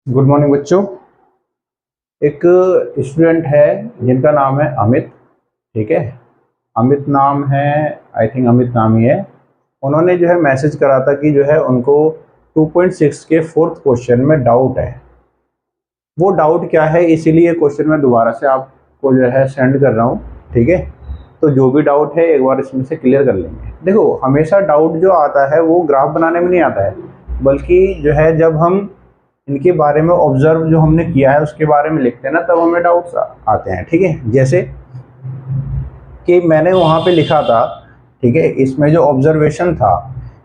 Good morning बच्चों। एक student है जिनका नाम है अमित। ठीक है, अमित नाम है, आई थिंक अमित नाम ही है। उन्होंने जो है मैसेज करा था कि जो है उनको 2.6 के फोर्थ क्वेश्चन में डाउट है। वो डाउट क्या है, इसीलिए क्वेश्चन मैं दोबारा से आपको जो है सेंड कर रहा हूँ। ठीक है, तो जो भी डाउट है एक बार इसमें से क्लियर कर लेंगे। देखो, हमेशा डाउट जो आता है वो ग्राफ बनाने में नहीं आता है, बल्कि जो है जब हम इनके बारे में ऑब्जर्व जो हमने किया है उसके बारे में लिखते हैं ना, तब हमें डाउट्स आते हैं। ठीक है, जैसे कि मैंने वहाँ पे लिखा था, ठीक है, इसमें जो ऑब्जर्वेशन था,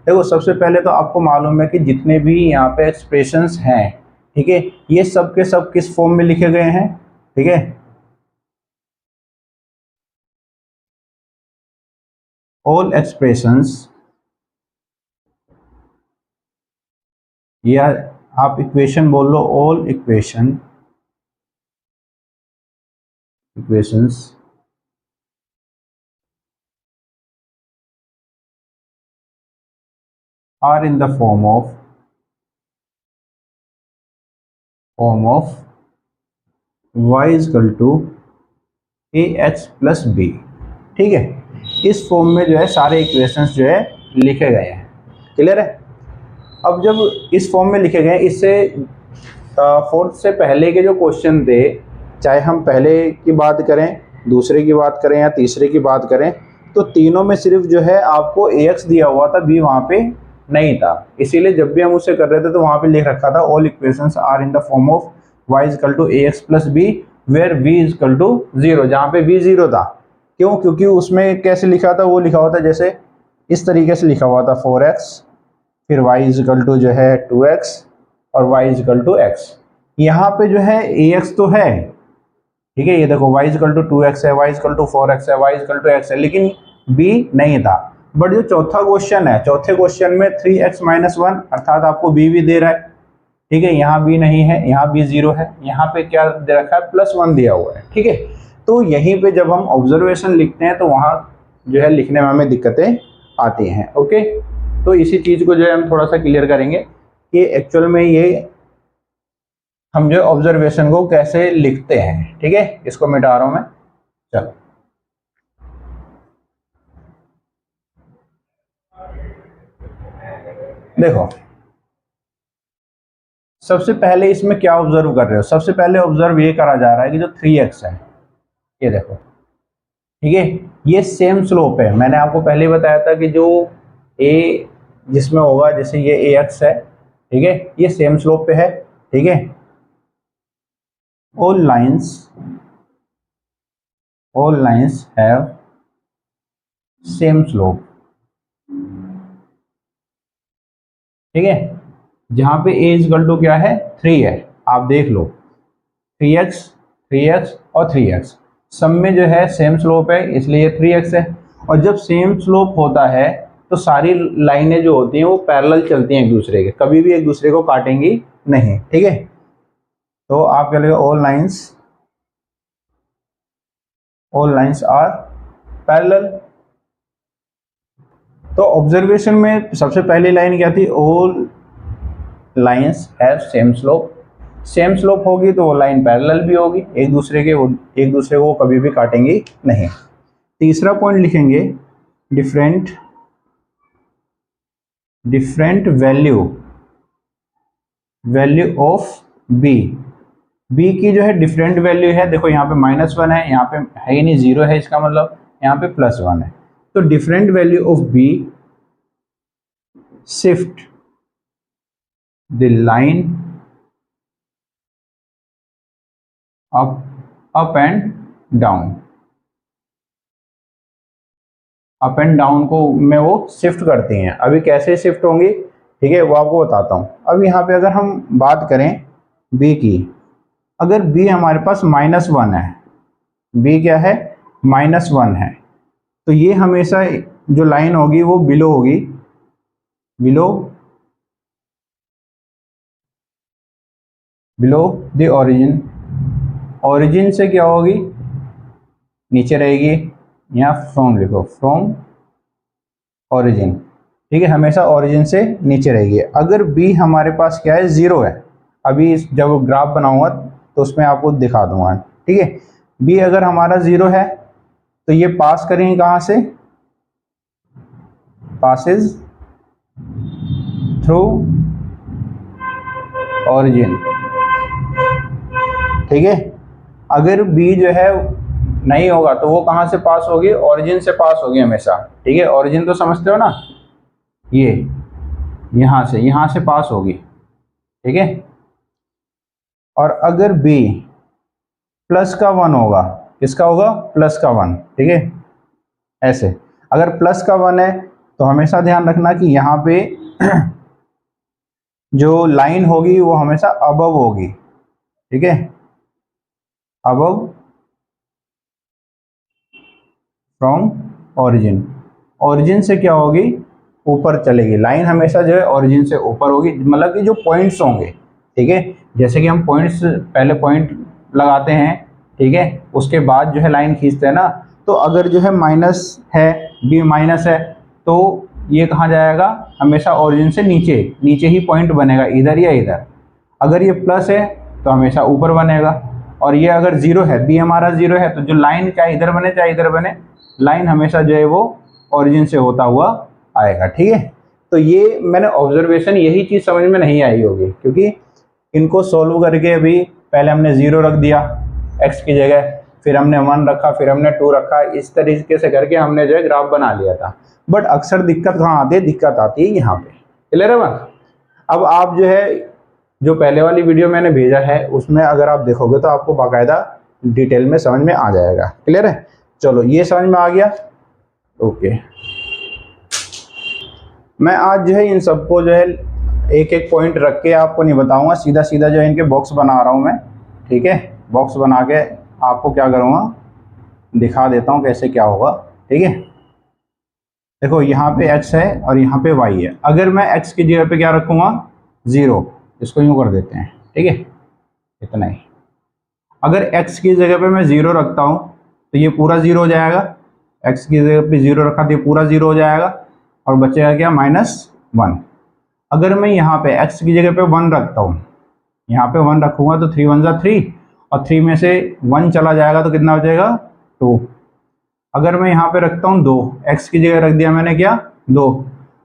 देखो सबसे पहले तो आपको मालूम है कि जितने भी यहाँ पे एक्सप्रेशंस हैं, ठीक है, ये सब के सब किस फॉर्म में लिखे गए हैं। ठीक है, ऑल एक्सप्रेशंस, या आप इक्वेशन बोल लो, all equations are in the form of y is equal to A X plus B. ठीक है, इस फॉर्म में जो है सारे इक्वेशंस जो है लिखे गए हैं। क्लियर है? अब जब इस फॉर्म में लिखे गए, इससे फोर्थ से पहले के जो क्वेश्चन थे, चाहे हम पहले की बात करें, दूसरे की बात करें या तीसरे की बात करें, तो तीनों में सिर्फ जो है आपको ए एक्स दिया हुआ था, बी वहाँ पे नहीं था। इसीलिए जब भी हम उसे कर रहे थे तो वहाँ पे लिख रखा था all equations are in the form of Y equal to A X plus B where V equal to zero, जहाँ पे वी जीरो था। क्यों? क्योंकि उसमें कैसे लिखा था, वो लिखा हुआ था जैसे इस तरीके से लिखा हुआ था, 4x, फिर y इजकल टू जो है 2x और y इजकल टू x। यहाँ पे जो है ax तो है, ठीक है, ये देखो y इजकल टू 2x है, y इजकल टू 4x है, y इजकल टू x है, लेकिन b नहीं था। बट जो चौथा क्वेश्चन है, चौथे क्वेश्चन में 3x माइनस वन, अर्थात आपको b भी दे रहा है। ठीक है, यहाँ b नहीं है, यहाँ b जीरो है, यहाँ पे क्या दे रखा है, प्लस वन दिया हुआ है। ठीक है, तो यहीं पे जब हम ऑब्जर्वेशन लिखते हैं तो वहाँ जो है लिखने में हमें दिक्कतें आती हैं। ओके, तो इसी चीज़ को जो है हम थोड़ा सा क्लियर करेंगे कि एक्चुअल में ये हम जो ऑब्जर्वेशन को कैसे लिखते हैं। ठीक है, इसको मिटा रहा हूं मैं। चलो, देखो सबसे पहले इसमें क्या ऑब्जर्व कर रहे हो, सबसे पहले ऑब्जर्व ये करा जा रहा है कि जो 3x है, ये देखो, ठीक है, ये सेम स्लोप है। मैंने आपको पहले ही बताया था कि जो a जिसमें होगा, जैसे ये ax है, ठीक है, ये सेम स्लोप पे है। ठीक है, all lines have same slope। ठीक है, जहां पे a इजकल टू क्या है, 3 है, आप देख लो, 3x, 3x और 3x, सब में जो है सेम स्लोप है, इसलिए 3x है। और जब सेम स्लोप होता है तो सारी लाइनें जो होती हैं वो पैरेलल चलती हैं एक दूसरे के, कभी भी एक दूसरे को काटेंगी नहीं। ठीक है, तो आप कह लो ऑल लाइन्स आर पैरेलल। तो ऑब्जर्वेशन में सबसे पहली लाइन क्या थी, all lines have same slope. Same slope होगी तो वो लाइन पैरेलल भी होगी एक दूसरे के, वो एक दूसरे को कभी भी काटेंगी नहीं। तीसरा पॉइंट लिखेंगे, different different value of B. B की जो है डिफरेंट वैल्यू है, देखो यहाँ पे माइनस वन है, यहाँ पे है ही नहीं, जीरो है, इसका मतलब यहाँ पे प्लस वन है। तो different value of B shift the line up and down. Up and down को में वो शिफ्ट करती हैं। अभी कैसे शिफ्ट होंगी, ठीक है, वो आपको बताता हूँ। अब यहाँ पे अगर हम बात करें बी की, अगर बी हमारे पास माइनस वन है, बी क्या है, माइनस वन है, तो ये हमेशा जो लाइन होगी वो बिलो होगी, below below the origin. Origin से क्या होगी, नीचे रहेगी, यहाँ फ्रॉम लिखो, फ्रॉम ओरिजिन। ठीक है, हमेशा ओरिजिन से नीचे रहेगी। अगर बी हमारे पास क्या है, जीरो है, अभी जब ग्राफ बनाऊंगा तो उसमें आपको दिखा दूंगा, ठीक है। बी अगर हमारा 0 है तो ये पास करेंगे कहाँ से, पासेज थ्रू ऑरिजिन, ठीक है। अगर बी जो है नहीं होगा तो वो कहाँ से पास होगी, ऑरिजिन से पास होगी हमेशा, ठीक है। ऑरिजिन तो समझते हो ना, ये यहाँ से पास होगी, ठीक है। और अगर बी प्लस का 1 होगा, किसका होगा, प्लस का 1, ठीक है। ऐसे अगर प्लस का 1 है तो हमेशा ध्यान रखना कि यहाँ पे जो लाइन होगी वो हमेशा अबव होगी, ठीक है, अबव फ्रॉम ऑरिजिन। ऑरिजिन से क्या होगी, ऊपर चलेगी लाइन, हमेशा जो है ऑरिजिन से ऊपर होगी, मतलब कि जो पॉइंट्स होंगे, ठीक है। जैसे कि हम पॉइंट्स पहले पॉइंट लगाते हैं, ठीक है, उसके बाद जो है लाइन खींचते हैं ना, तो अगर जो है माइनस है, बी माइनस है, तो ये कहाँ जाएगा, हमेशा ऑरिजिन से नीचे, नीचे ही पॉइंट बनेगा, इधर या इधर। अगर ये प्लस है तो हमेशा ऊपर बनेगा, और ये अगर 0 है, बी हमारा 0 है, तो जो लाइन चाहे इधर बने चाहे इधर बने, लाइन हमेशा जो है वो ऑरिजिन से होता हुआ आएगा, ठीक है। तो ये मैंने ऑब्जर्वेशन, यही चीज़ समझ में नहीं आई होगी, क्योंकि इनको सॉल्व करके अभी पहले हमने 0 रख दिया x की जगह, फिर हमने 1 रखा, फिर हमने 2 रखा, इस तरीके से करके हमने जो है ग्राफ बना लिया था। बट अक्सर दिक्कत कहाँ आती है, दिक्कत आती है यहाँ पे, क्लियर है बात। अब आप जो है, जो पहले वाली वीडियो मैंने भेजा है उसमें अगर आप देखोगे तो आपको बाकायदा डिटेल में समझ में आ जाएगा, क्लियर है। चलो ये समझ में आ गया, ओके। मैं आज जो है इन सबको जो है एक एक पॉइंट रख के आपको नहीं बताऊंगा, सीधा सीधा जो है इनके बॉक्स बना रहा हूं मैं, ठीक है। बॉक्स बना के आपको क्या करूंगा, दिखा देता हूं कैसे क्या होगा, ठीक है। देखो यहाँ पे x है और यहाँ पे y है, अगर मैं x की जगह पे क्या रखूंगा, 0, इसको यूं कर देते हैं, ठीक है, इतना ही। अगर x की जगह पे मैं 0 रखता हूँ तो ये पूरा 0 हो जाएगा, x की जगह पे 0 रखा तो ये पूरा 0 हो जाएगा, और बचेगा क्या, -1। अगर मैं यहाँ पे x की जगह पे 1 रखता हूँ, यहाँ पे 1 रखूंगा तो 3 1 जा 3, और 3 में से 1 चला जाएगा तो कितना बचेगा, 2। अगर मैं यहाँ पे रखता हूँ 2, x की जगह रख दिया मैंने क्या, 2,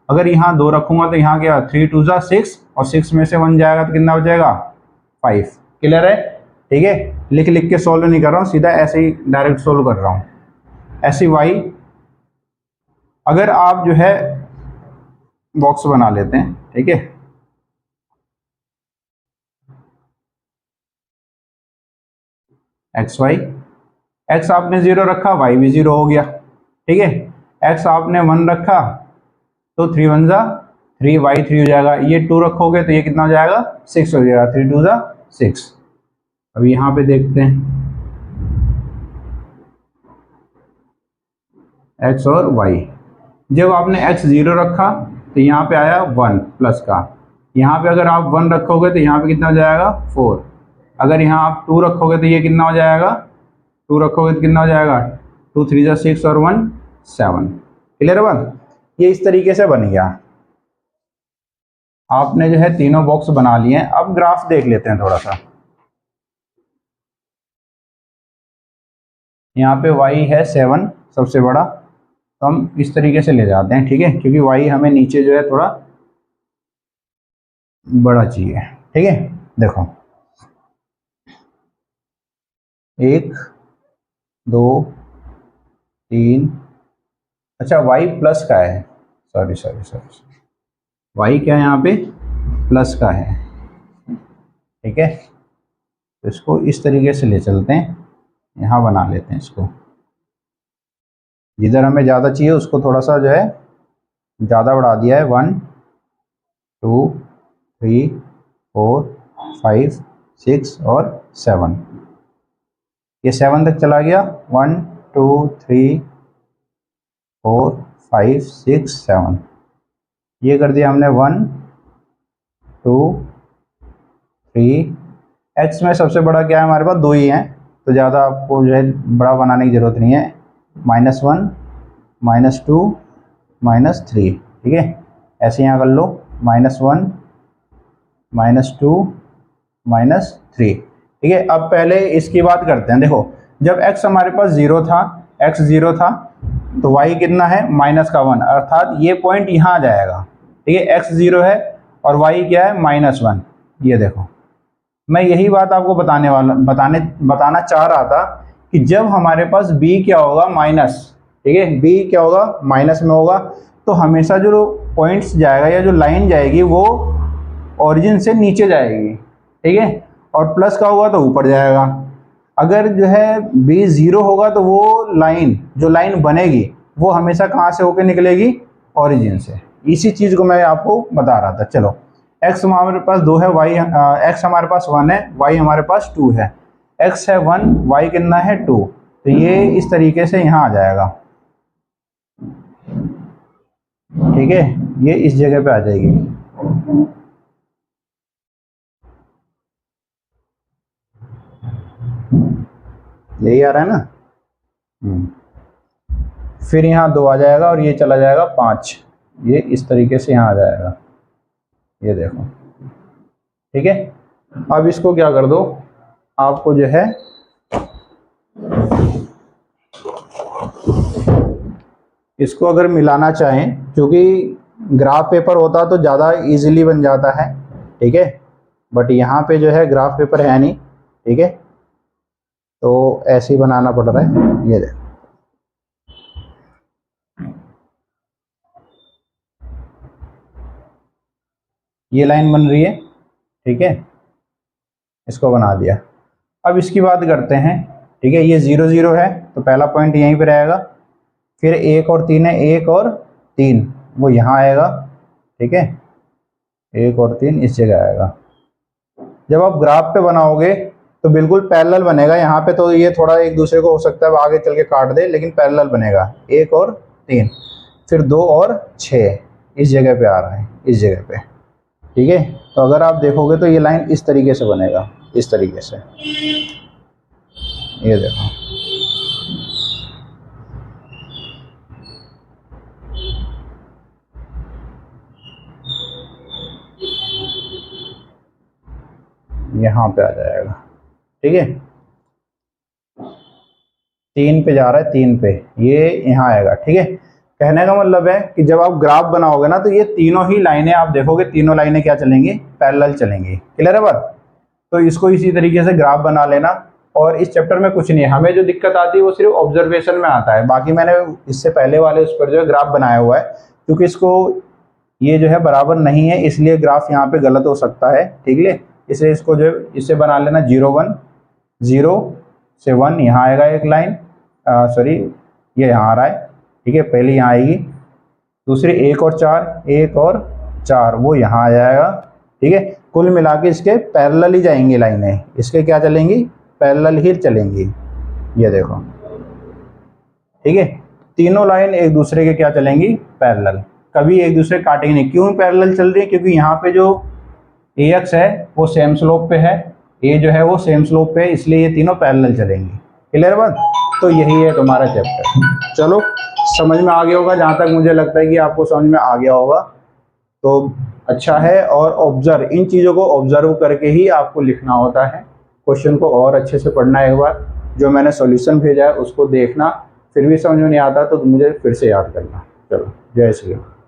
अगर यहाँ 2 रखूंगा तो यहाँ क्या, 3 2 जा 6, और 6 में से 1 जाएगा तो कितना बचेगा, 5। क्लियर है, ठीक है। लिख लिख के सोल्व नहीं कर रहा हूँ, सीधा ऐसे ही डायरेक्ट सोल्व कर रहा हूँ। ऐसी y, अगर आप जो है बॉक्स बना लेते हैं, ठीक है, एक्स वाई, एक्स आपने 0 रखा, वाई भी 0 हो गया, ठीक है। एक्स आपने 1 रखा तो 3 1 जा 3, वाई 3 हो जाएगा, ये 2 रखोगे तो ये कितना हो जाएगा, 6 हो जाएगा, 3 2 जा 6। अब यहाँ पे देखते हैं एक्स और वाई, जब आपने एक्स 0 रखा तो यहाँ पे आया 1 प्लस का, यहाँ पे अगर आप 1 रखोगे तो यहाँ पे कितना हो जाएगा, 4। अगर यहाँ आप 2 रखोगे तो ये कितना हो जाएगा, 2 रखोगे तो कितना हो जाएगा, 2 3 जा 6 और 1 7। क्लियर है बात, ये इस तरीके से बन गया। आपने जो है तीनों बॉक्स बना लिए हैं, अब ग्राफ देख लेते हैं थोड़ा सा। यहाँ पे y है 7 सबसे बड़ा, तो हम इस तरीके से ले जाते हैं, ठीक है, क्योंकि y हमें नीचे जो है थोड़ा बड़ा चाहिए, ठीक है। देखो 1 2 3, अच्छा y प्लस का है, सॉरी सॉरी सॉरी, y क्या है यहाँ पे, प्लस का है, ठीक है। तो इसको इस तरीके से ले चलते हैं, यहाँ बना लेते हैं इसको, जिधर हमें ज़्यादा चाहिए उसको थोड़ा सा जो है ज़्यादा बढ़ा दिया है, 1 2 3 4 5 6 और 7, ये 7 तक चला गया, 1 2 3 4 5 6 7, ये कर दिया हमने 1 2 3। एक्स में सबसे बड़ा क्या है, हमारे पास 2 ही हैं, तो ज़्यादा आपको जो है बड़ा बनाने की ज़रूरत नहीं है, -1 -2 -3, ठीक है। ऐसे यहाँ कर लो, -1 -2 -3। ठीक है, अब पहले इसकी बात करते हैं। देखो, जब x हमारे पास 0 था, x 0 था, तो y कितना है -1, अर्थात ये पॉइंट यहाँ आ जाएगा। ठीक है, x 0 है और y क्या है -1। ये देखो, मैं यही बात आपको बताना चाह रहा था कि जब हमारे पास b क्या होगा माइनस, ठीक है, b क्या होगा माइनस में होगा, तो हमेशा जो पॉइंट्स जाएगा या जो लाइन जाएगी वो ओरिजिन से नीचे जाएगी। ठीक है, और प्लस का होगा तो ऊपर जाएगा। अगर जो है b 0 होगा तो वो जो लाइन बनेगी वो हमेशा कहाँ से होकर निकलेगी, ओरिजिन से। इसी चीज़ को मैं आपको बता रहा था। चलो, x हमारे पास 2 है, x हमारे पास 1 है, y हमारे पास 2 है। x है 1, y कितना है 2, तो ये इस तरीके से यहाँ आ जाएगा। ठीक है, ये इस जगह पे आ जाएगी। यही आ रहा है ना। फिर यहाँ 2 आ जाएगा और ये चला जाएगा 5, ये इस तरीके से यहाँ आ जाएगा। ये देखो, ठीक है। अब इसको क्या कर दो, आपको जो है इसको अगर मिलाना चाहें, क्योंकि ग्राफ पेपर होता तो ज़्यादा इजीली बन जाता है। ठीक है, बट यहाँ पे जो है ग्राफ पेपर है नहीं। ठीक है, तो ऐसे ही बनाना पड़ रहा है। ये देखो, ये लाइन बन रही है। ठीक है, इसको बना दिया। अब इसकी बात करते हैं। ठीक है, ये 0 0 है तो पहला पॉइंट यहीं पे रहेगा। फिर 1 और 3 है, 1 और 3 वो यहाँ आएगा। ठीक है, 1 और 3 इस जगह आएगा। जब आप ग्राफ पे बनाओगे तो बिल्कुल पैरेलल बनेगा। यहाँ पे तो ये थोड़ा एक दूसरे को हो सकता है आगे चल के काट दे, लेकिन पैरेलल बनेगा। 1 और 3, फिर 2 और 6 इस जगह पे आ रहा है, इस जगह पे। ठीक है, तो अगर आप देखोगे तो ये लाइन इस तरीके से बनेगा, इस तरीके से। ये देखो, यहाँ पे आ जाएगा। ठीक है, 3 पे जा रहा है, 3 पे ये यहाँ आएगा। ठीक है, कहने का मतलब है कि जब आप ग्राफ बनाओगे ना, तो ये तीनों ही लाइनें आप देखोगे, तीनों लाइनें क्या चलेंगी, पैरेलल चलेंगी। क्लियर है बात। तो इसको इसी तरीके से ग्राफ बना लेना। और इस चैप्टर में कुछ नहीं है, हमें जो दिक्कत आती है वो सिर्फ ऑब्जर्वेशन में आता है। बाकी मैंने इससे पहले वाले उस पर जो है ग्राफ बनाया हुआ है, क्योंकि इसको ये जो है बराबर नहीं है, इसलिए ग्राफ यहाँ पे गलत हो सकता है। ठीक है, इसलिए इसको जो इससे बना लेना 0 1, 0 से 1 यहाँ आएगा एक लाइन, सॉरी ये यहाँ आ रहा है। ठीक है, पहले यहाँ आएगी, दूसरी 1 और 4, 1 और 4 वो यहाँ आ जाएगा। ठीक है, कुल मिला के इसके पैरेलल ही जाएंगी लाइनें, इसके क्या चलेंगी, पैरेलल ही चलेंगी। ये देखो, ठीक है, तीनों लाइन एक दूसरे के क्या चलेंगी, पैरेलल, कभी एक दूसरे काटेंगे नहीं। क्यों पैरेलल चल रही है, क्योंकि यहाँ पे जो AX है वो सेम स्लोप पे है, A जो है वो सेम स्लोप पे है, इसलिए ये तीनों पैरेलल चलेंगी। क्लियर बात। तो यही है तुम्हारा चैप्टर। चलो, समझ में आ गया होगा, जहाँ तक मुझे लगता है कि आपको समझ में आ गया होगा तो अच्छा है। और ऑब्जर्व, इन चीज़ों को ऑब्जर्व करके ही आपको लिखना होता है। क्वेश्चन को और अच्छे से पढ़ना है, एक बार जो मैंने सॉल्यूशन भेजा है उसको देखना, फिर भी समझ में नहीं आता तो मुझे फिर से याद करना। चलो, जय श्री राम।